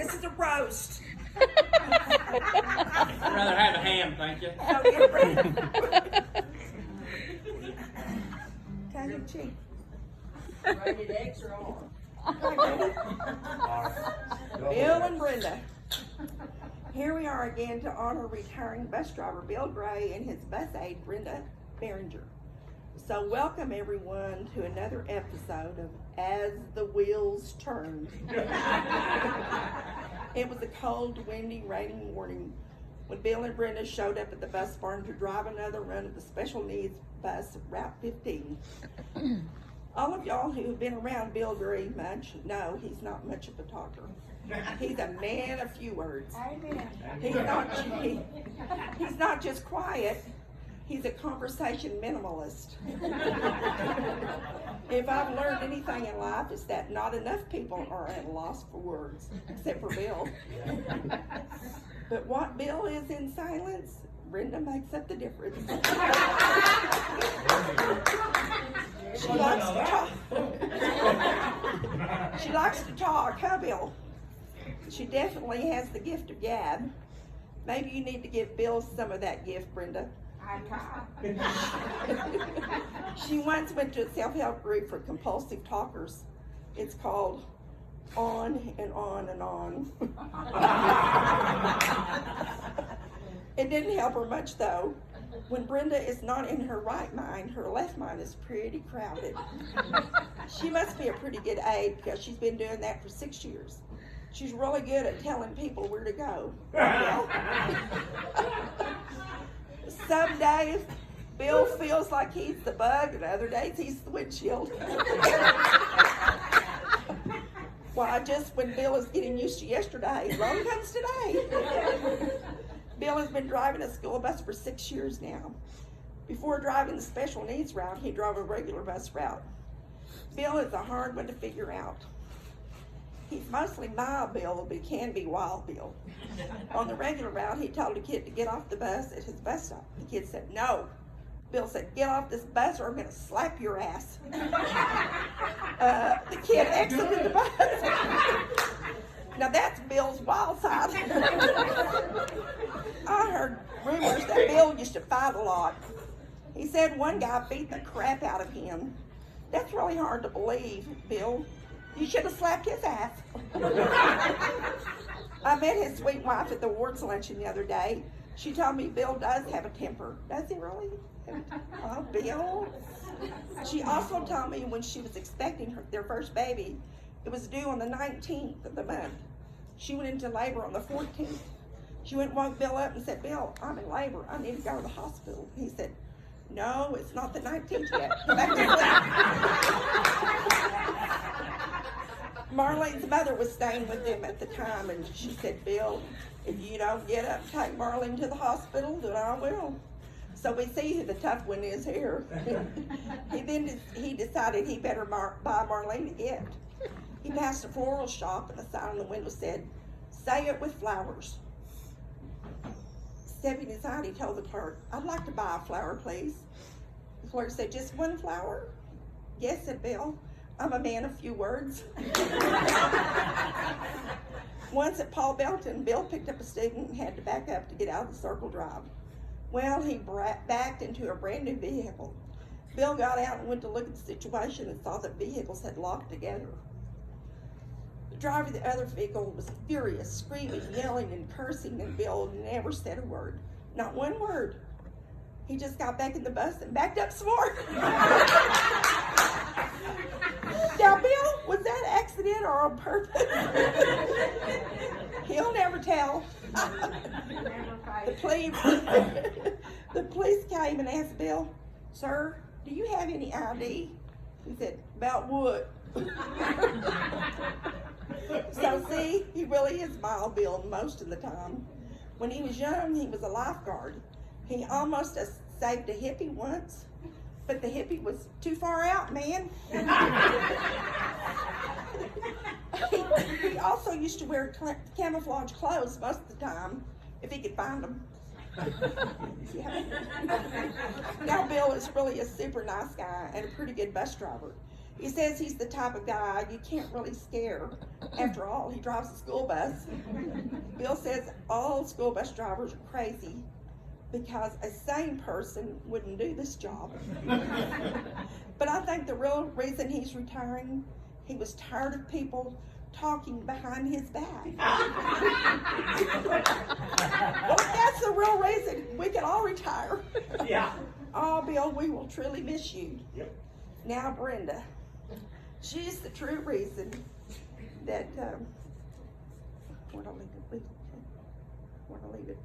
This is a roast. I'd rather have a ham, thank you. So get Brenda. Tongue in cheek. Rated extra on. Bill and Brenda. Here we are again to honor retiring bus driver Bill Gray and his bus aide Brenda Behringer. So welcome everyone to another episode of As the Wheels Turn. It was a cold, windy, rainy morning when Bill and Brenda showed up at the bus barn to drive another run of the special needs bus Route 15. All of y'all who have been around Bill very much know he's not much of a talker. He's a man of few words. Amen. He's not just quiet, he's a conversation minimalist. If I've learned anything in life, it's that not enough people are at a loss for words, except for Bill. But what Bill is in silence, Brenda makes up the difference. She likes to talk. She likes to talk, huh, Bill? She definitely has the gift of gab. Maybe you need to give Bill some of that gift, Brenda. I try. She once went to a self-help group for compulsive talkers. It's called On and On and On. It didn't help her much though. When Brenda is not in her right mind, her left mind is pretty crowded. She must be a pretty good aide because she's been doing that for 6 years. She's really good at telling people where to go. Some days, Bill feels like he's the bug, and other days he's the windshield. Well, when Bill is getting used to yesterday, along comes today. Bill has been driving a school bus for 6 years now. Before driving the special needs route, he drove a regular bus route. Bill is a hard one to figure out. He's mostly mild Bill, but he can be wild Bill. On the regular route, he told a kid to get off the bus at his bus stop. The kid said, no. Bill said, get off this bus or I'm gonna slap your ass. The kid exited the bus. Now that's Bill's wild side. I heard rumors that Bill used to fight a lot. He said one guy beat the crap out of him. That's really hard to believe, Bill. You should have slapped his ass. I met his sweet wife at the awards luncheon the other day. She told me Bill does have a temper. Does he really? Oh, Bill. She also told me when she was expecting their first baby, it was due on the 19th of the month. She went into labor on the 14th. She went and woke Bill up and said, Bill, I'm in labor. I need to go to the hospital. He said, no, it's not the 19th yet. Go back to sleep. Marlene's mother was staying with them at the time, and she said, Bill, if you don't get up and take Marlene to the hospital, then I will. So we see who the tough one is here. He decided he better buy Marlene a gift. He passed a floral shop, and a sign on the window said, say it with flowers. Stepping aside, he told the clerk, I'd like to buy a flower, please. The clerk said, just one flower? Yes, said Bill. I'm a man of few words. Once at Paul Belton, Bill picked up a student and had to back up to get out of the circle drive. Well, he backed into a brand new vehicle. Bill got out and went to look at the situation and saw that vehicles had locked together. The driver of the other vehicle was furious, screaming, yelling, and cursing, and Bill never said a word. Not one word. He just got back in the bus and backed up some more. Now, Bill, was that an accident or on purpose? He'll never tell. The police came and asked Bill, sir, do you have any ID? He said, about what? So see, he really is mild Bill most of the time. When he was young, he was a lifeguard. He almost saved a hippie once, but the hippie was too far out, man. He also used to wear camouflage clothes most of the time, if he could find them. Yeah. Now Bill is really a super nice guy and a pretty good bus driver. He says he's the type of guy you can't really scare. After all, he drives a school bus. Bill says all school bus drivers are crazy because a sane person wouldn't do this job. But I think the real reason he's retiring, he was tired of people talking behind his back. Well, if that's the real reason, we can all retire. Yeah. Oh, Bill, we will truly miss you. Yep. Now, Brenda, she's the true reason that, where'd I leave it? Where'd I leave it?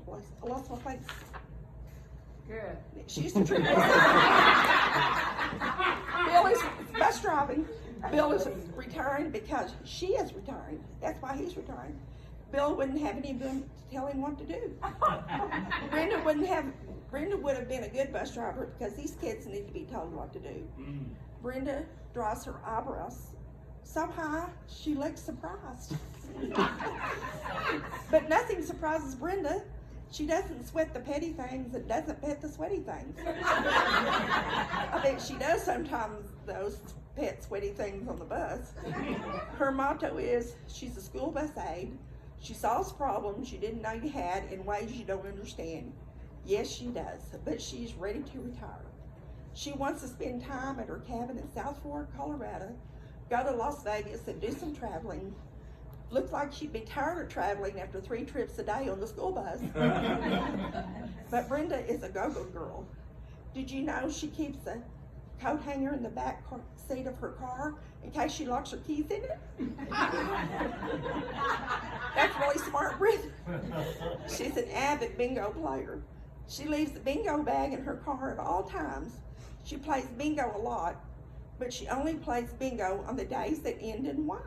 I lost my place. Good. She's the true reason. Bill is bus driving. Bill is retiring because she is retiring. That's why he's retiring. Bill wouldn't have anyone to tell him what to do. Brenda would have been a good bus driver because these kids need to be told what to do. Brenda draws her eyebrows so high she looks surprised. But nothing surprises Brenda. She doesn't sweat the petty things and doesn't pet the sweaty things. I think she does sometimes those pet sweaty things on the bus. Her motto is she's a school bus aide. She solves problems you didn't know you had in ways you don't understand. Yes, she does, but she's ready to retire. She wants to spend time at her cabin in South Fork, Colorado, go to Las Vegas and do some traveling. Looks like she'd be tired of traveling after 3 trips a day on the school bus. But Brenda is a go-go girl. Did you know she keeps a coat hanger in the back seat of her car in case she locks her keys in it? That's really smart, Brenda. She's an avid bingo player. She leaves the bingo bag in her car at all times. She plays bingo a lot, but she only plays bingo on the days that end in Y.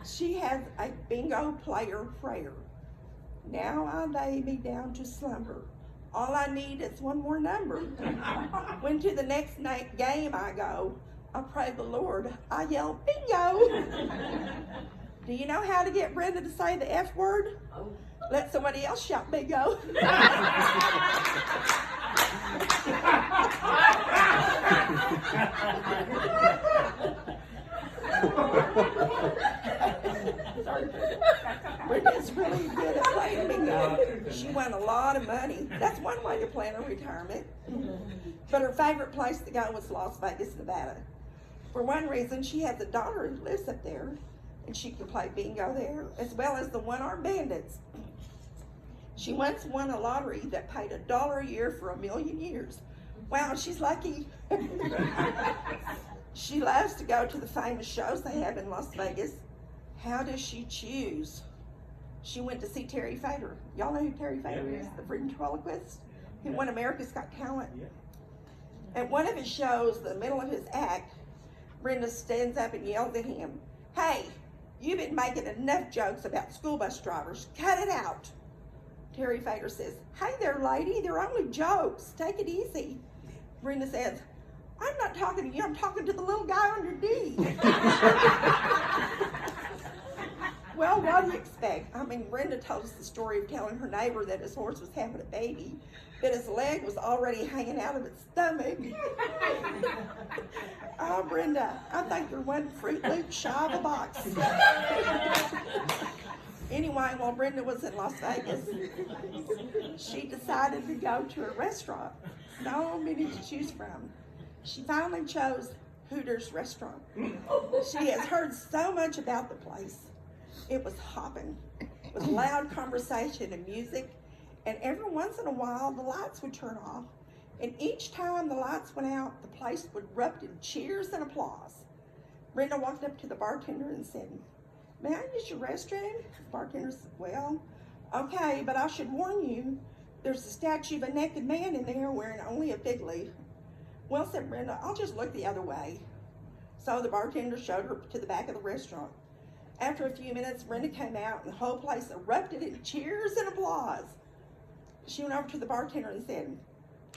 She has a bingo player prayer. Now I lay me down to slumber. All I need is one more number. When to the next game I go, I pray the Lord, I yell bingo. Do you know how to get Brenda to say the F word? Let somebody else shout bingo. Sorry, Brenda's really good at playing bingo. She won a lot of money. That's one way to plan her retirement. But her favorite place to go was Las Vegas, Nevada. For one reason, she has a daughter who lives up there, and she can play bingo there, as well as the one-armed bandits. She once won a lottery that paid $1 a year for 1,000,000 years. Wow, she's lucky. She loves to go to the famous shows they have in Las Vegas. How does she choose? She went to see Terry Fader. Y'all know who Terry Fader is? The ventriloquist who won America's Got Talent. At one of his shows, the middle of his act, Brenda stands up and yells at him, "Hey, you've been making enough jokes about school bus drivers. Cut it out." Terry Fader says, "Hey there, lady, they're only jokes. Take it easy." Brenda says, "I'm not talking to you, I'm talking to the little guy on your knee." Well, what do you expect? I mean, Brenda told us the story of telling her neighbor that his horse was having a baby, but his leg was already hanging out of its stomach. Oh, Brenda, I think you're one Fruit Loop shy of a box. Anyway, while Brenda was in Las Vegas, she decided to go to a restaurant. So many to choose from. She finally chose Hooters restaurant. She has heard so much about the place. It was hopping with loud conversation and music, and every once in a while the lights would turn off, and each time the lights went out, the place would erupt in cheers and applause. Brenda walked up to the bartender and said, "May I use your restroom?" The bartender said, "Well, okay, but I should warn you, there's a statue of a naked man in there wearing only a fig leaf." "Well," said Brenda, "I'll just look the other way." So the bartender showed her to the back of the restaurant. After a few minutes, Brenda came out and the whole place erupted in cheers and applause. She went over to the bartender and said,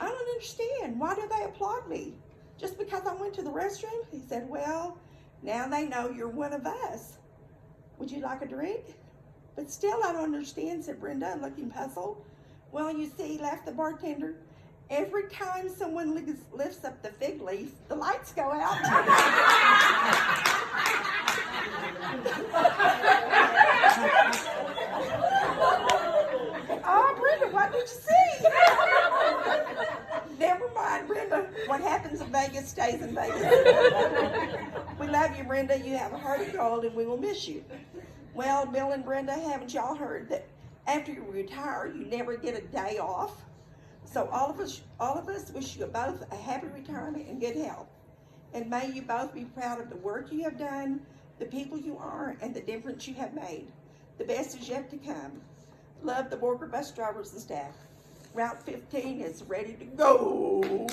"I don't understand. Why do they applaud me? Just because I went to the restroom?" He said, "Well, now they know you're one of us. Would you like a drink?" "But still I don't understand," said Brenda, looking puzzled. "Well, you see," laughed the bartender, Every time someone lifts up the fig leaf, the lights go out. Oh, Brenda, what did you see? Never mind, Brenda. What happens in Vegas stays in Vegas. We love you, Brenda. You have a heart of gold, and we will miss you. Well, Bill and Brenda, haven't y'all heard that after you retire, you never get a day off? So all of us wish you both a happy retirement and good health. And may you both be proud of the work you have done, the people you are, and the difference you have made. The best is yet to come. Love the Borger bus drivers and staff. Route 15 is ready to go.